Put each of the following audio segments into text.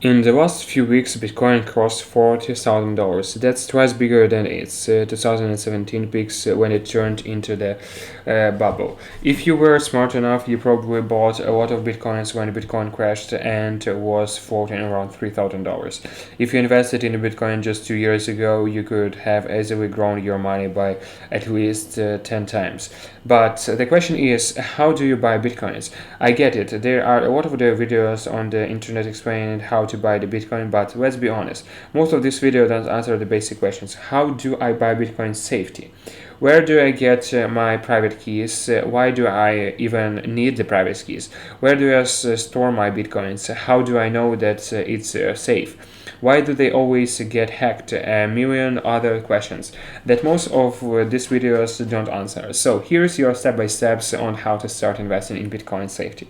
In the last few weeks, Bitcoin crossed $40,000. That's twice bigger than its 2017 peaks when it turned into the bubble. If you were smart enough, you probably bought a lot of Bitcoins when Bitcoin crashed and was floating around $3,000. If you invested in Bitcoin just 2 years ago, you could have easily grown your money by at least 10 times. But the question is, how do you buy Bitcoins? I get it, there are a lot of the videos on the internet explaining how to buy the Bitcoin, but let's be honest, most of this video doesn't answer the basic questions. How do I buy Bitcoin safety? Where do I get my private keys? Why do I even need the private keys? Where do I store my Bitcoins? How do I know that it's safe? Why do they always get hacked? A million other questions that most of these videos don't answer. So here's your step-by-steps on how to start investing in Bitcoin safety.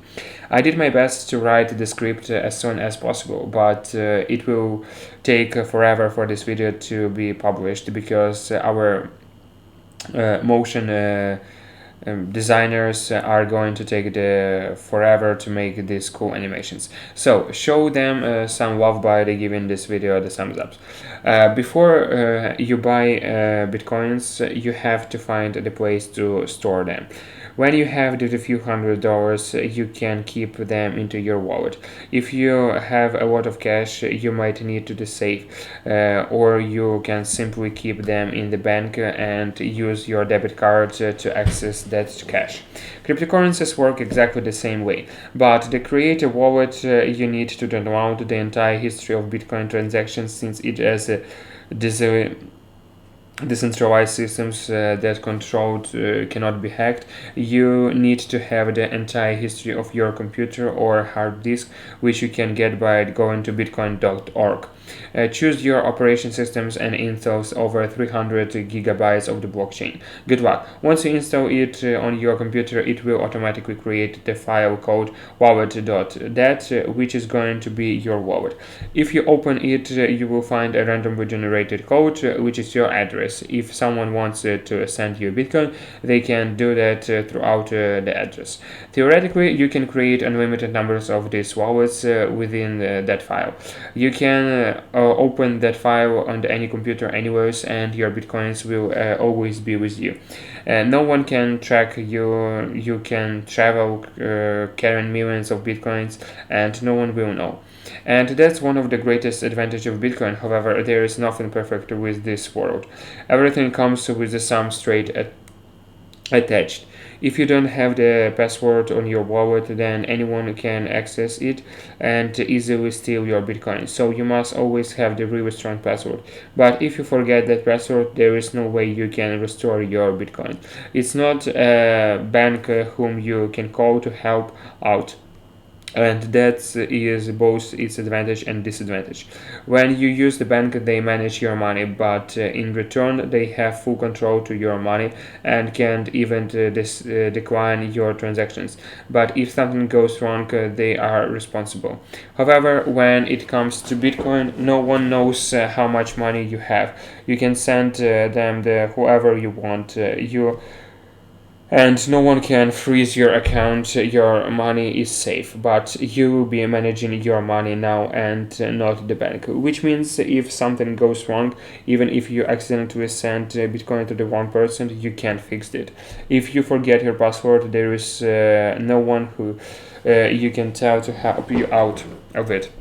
I did my best to write the script as soon as possible, but it will take forever for this video to be published because our motion designers are going to take the forever to make these cool animations. So show them some love by giving this video the thumbs up. Before you buy bitcoins, you have to find the place to store them. When you have the few $100s, you can keep them into your wallet. If you have a lot of cash, you might need to save, or you can simply keep them in the bank and use your debit card to access that cash. Cryptocurrencies work exactly the same way, but to create a wallet, you need to download the entire history of Bitcoin transactions, since it has decentralized systems that controlled cannot be hacked. You need to have the entire history of your computer or hard disk, which you can get by going to bitcoin.org. Choose your operation systems and installs over 300 gigabytes of the blockchain. Good luck. Once you install it on your computer, it will automatically create the file called wallet.dat, which is going to be your wallet. If you open it, you will find a randomly generated code, which is your address. If someone wants to send you Bitcoin, they can do that throughout the address. Theoretically, you can create unlimited numbers of these wallets within that file. You can open that file on any computer anywhere, and your Bitcoins will always be with you. No one can track you. You can travel carrying millions of Bitcoins, and no one will know. And that's one of the greatest advantages of Bitcoin. However, there is nothing perfect with this world. Everything comes with some straight attached. If you don't have the password on your wallet, then anyone can access it and easily steal your Bitcoin. So you must always have the really strong password. But if you forget that password, there is no way you can restore your Bitcoin. It's not a bank whom you can call to help out, and that is both its advantage and disadvantage. When you use the bank, they manage your money, but in return they have full control to your money and can't even decline your transactions. But if something goes wrong, they are responsible. However, when it comes to Bitcoin, no one knows how much money you have. You can send them whoever you want. And no one can freeze your account. Your money is safe, but you will be managing your money now and not the bank, which means if something goes wrong, even if you accidentally send Bitcoin to the wrong person, you can't fix it. If you forget your password, there is no one who you can tell to help you out of it.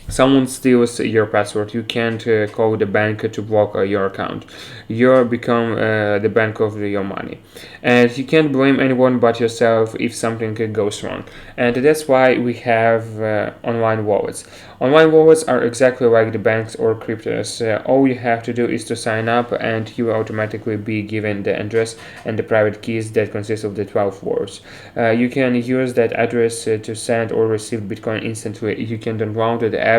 Someone steals your password, you can't call the bank to block your account. You become the bank of your money, and you can't blame anyone but yourself if something goes wrong. And that's why we have online wallets. Online wallets are exactly like the banks or cryptos. All you have to do is to sign up, and you will automatically be given the address and the private keys that consist of the 12 words. You can use that address to send or receive Bitcoin instantly. You can download the app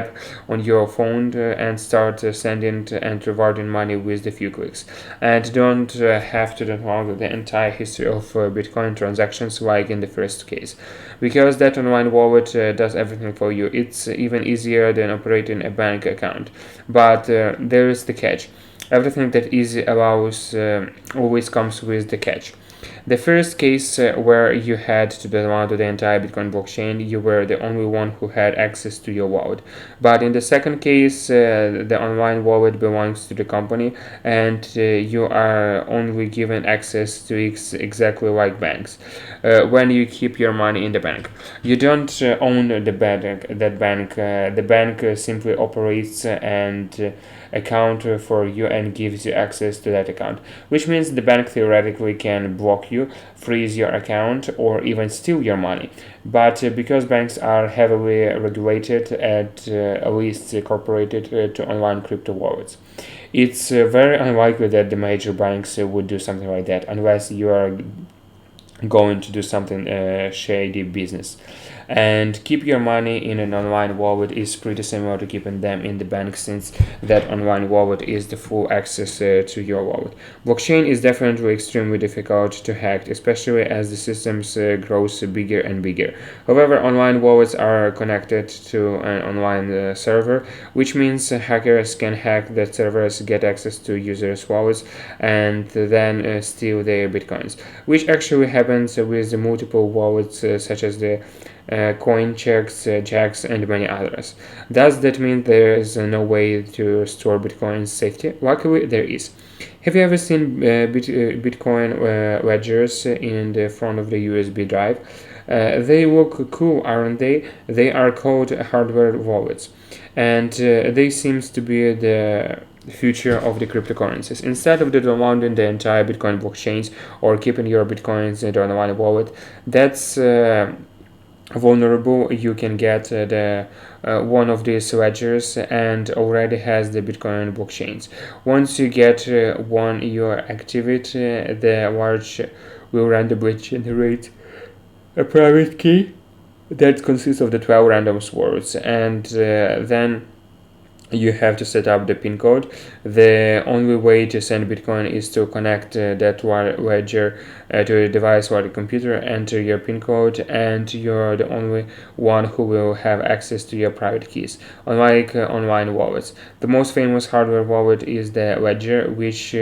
on your phone and start sending and rewarding money with a few clicks. And don't have to download the entire history of Bitcoin transactions like in the first case, because that online wallet does everything for you. It's even easier than operating a bank account. But there is the catch. Everything that easy allows always comes with the catch. The first case where you had to download the entire Bitcoin blockchain, you were the only one who had access to your wallet. But in the second case, the online wallet belongs to the company, and you are only given access to it exactly like banks. When you keep your money in the bank, you don't own the bank. The bank simply operates and account for you and gives you access to that account, which means the bank theoretically can block you, freeze your account, or even steal your money. But because banks are heavily regulated, at least incorporated to online crypto wallets, it's very unlikely that the major banks would do something like that unless you are going to do something shady business. And keep your money in an online wallet is pretty similar to keeping them in the bank, since that online wallet is the full access to your wallet. Blockchain is definitely extremely difficult to hack, especially as the systems grows bigger and bigger. However, online wallets are connected to an online server, which means hackers can hack the servers, get access to users' wallets, and then steal their bitcoins, which actually happens with the multiple wallets such as the coin checks, jacks, and many others. Does that mean there is no way to store Bitcoin's safety? Luckily, there is. Have you ever seen Bitcoin ledgers in the front of the USB drive? They look cool, aren't they? They are called hardware wallets, and they seems to be the future of the cryptocurrencies. Instead of downloading the entire Bitcoin blockchains or keeping your Bitcoins in the online wallet, that's vulnerable. You can get the one of these ledgers and already has the Bitcoin blockchains. Once you get one, you activate the large will randomly generate a private key that consists of the 12 random words, and then you have to set up the pin code. The only way to send Bitcoin is to connect that ledger to a device or the computer, enter your pin code, and you're the only one who will have access to your private keys, unlike online wallets. The most famous hardware wallet is the Ledger, which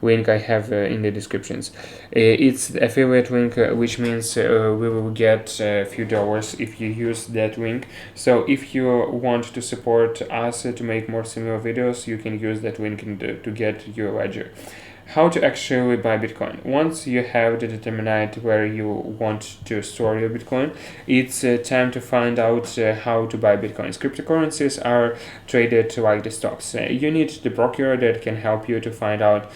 link I have in the descriptions. It's the affiliate link, which means we will get a few dollars if you use that link. So if you want to support us to make more similar videos, you can use that link to get your ledger. How to actually buy Bitcoin? Once you have determined where you want to store your Bitcoin, it's time to find out how to buy Bitcoins. Cryptocurrencies are traded like the stocks. You need the broker that can help you to find out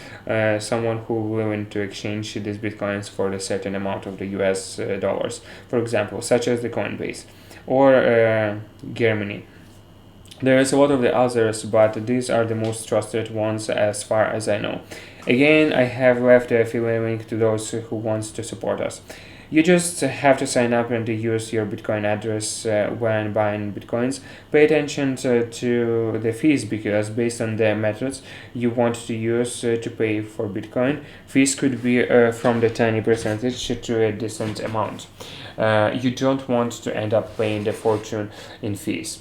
someone who is willing to exchange these Bitcoins for a certain amount of the US dollars, for example, such as the Coinbase or Germany. There is a lot of the others, but these are the most trusted ones as far as I know. Again, I have left a affiliate link to those who want to support us. You just have to sign up and use your Bitcoin address when buying Bitcoins. Pay attention to the fees, because based on the methods you want to use to pay for Bitcoin, fees could be from the tiny percentage to a decent amount. You don't want to end up paying the fortune in fees.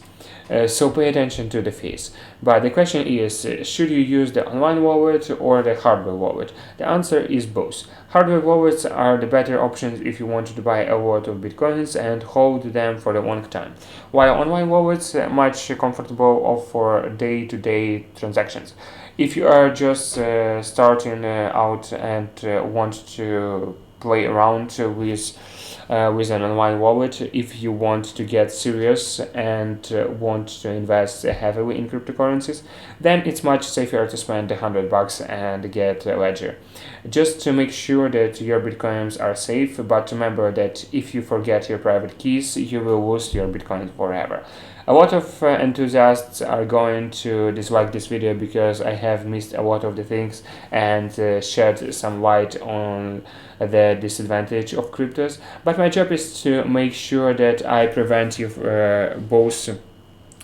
So pay attention to the fees. But the question is, should you use the online wallet or the hardware wallet? The answer is both. Hardware wallets are the better options if you want to buy a lot of Bitcoins and hold them for a long time, while online wallets are much comfortable for day-to-day transactions. If you are just starting out and want to play around with an online wallet, if you want to get serious and want to invest heavily in cryptocurrencies, then it's much safer to spend $100 and get a ledger. Just to make sure that your bitcoins are safe, but remember that if you forget your private keys, you will lose your bitcoins forever. A lot of enthusiasts are going to dislike this video because I have missed a lot of the things and shed some light on the disadvantage of cryptos, but my job is to make sure that I prevent you both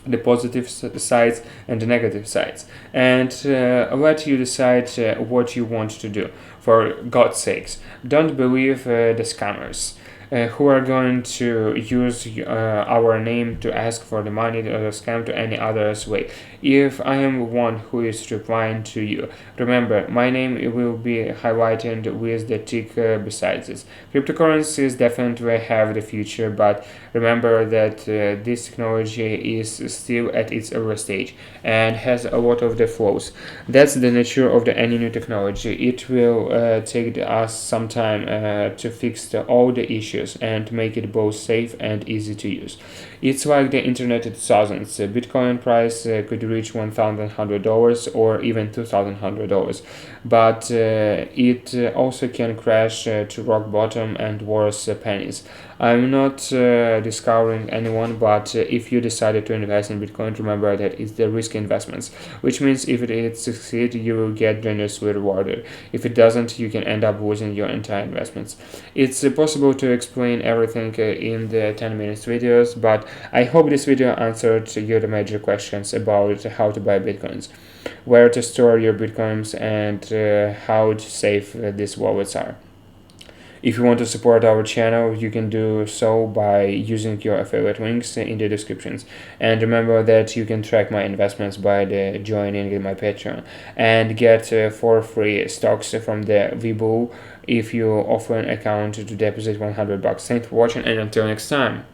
the positive sides and the negative sides, and let you decide what you want to do. For God's sakes, don't believe the scammers. who are going to use our name to ask for the money or scam to any others way. If I am one who is replying to you, remember my name will be highlighted with the tick besides this. Cryptocurrencies definitely have the future, but remember that this technology is still at its early stage and has a lot of the flaws. That's the nature of any new technology. It will take us some time to fix all the issues and to make it both safe and easy to use. It's like the internet in 2000s. Bitcoin price could reach $1,100 or even $2,100, but it also can crash to rock bottom and worse pennies. I'm not discovering anyone, but if you decided to invest in Bitcoin, remember that it's the risky investments, which means if it succeeds, you will get generously rewarded. If it doesn't, you can end up losing your entire investments. It's possible to explain everything in the 10 minutes videos, but I hope this video answered you the major questions about how to buy Bitcoins, where to store your Bitcoins, and how safe these wallets are. If you want to support our channel, you can do so by using your affiliate links in the descriptions. And remember that you can track my investments by joining my Patreon and get 4 free stocks from the VBull if you offer an account to deposit $100. Thanks for watching, and until next time.